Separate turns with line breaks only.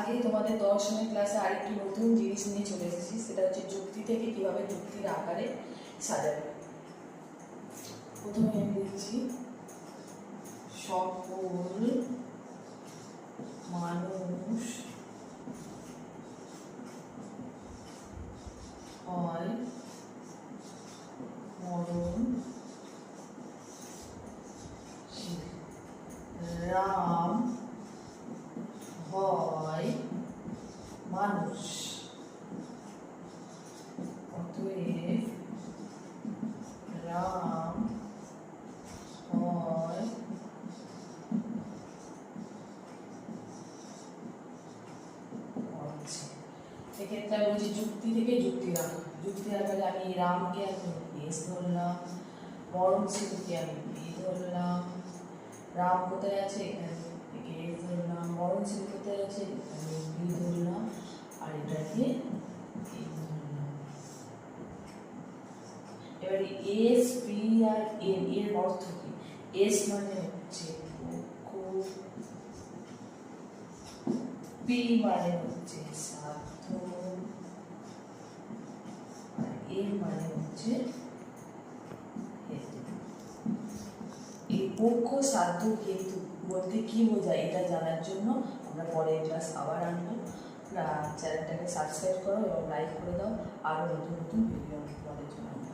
আজকে তোমাদের দর্শনের ক্লাসে আরেকটি নতুন জিনিস নিয়ে চলে এসেছি, সেটা হচ্ছে যুক্তি থেকে কিভাবে যুক্তির আকারে সাজাবে। প্রথমে আমি লিখছি সকল মানুষ হয় মরণশীল, রাম হয় মানুষ, অতএব রাম হয় এক্ষেত্রে আমি বলছি যুক্তি থেকে যুক্তির আকার। যুক্তির আকারে আমি রামকে আমি এস ধরলাম, মরণশীলকে আমি বি ধরলাম, রাম কোথায় আছে এখানে এস ধরলাম, মরণশীল কোথায় আছে এখানে বি ধরলাম, আর এটাকে এ ধরলাম। এবারে এস বি আর এন এর অর্থ কি? এস মানে হচ্ছে পক্ষ, বি মানে হচ্ছে সাধ্য, আর এন মানে হচ্ছে হেতু। এই পক্ষ, সাধ্য, হেতু বলতে কি বোঝায় এটা জানার জন্য আমরা পরের ক্লাস আবার আনবো। চ্যানেলটাকে সাবস্ক্রাইব করো এবং লাইক করে দাও, আরও নতুন নতুন ভিডিও আমাদের জন্য।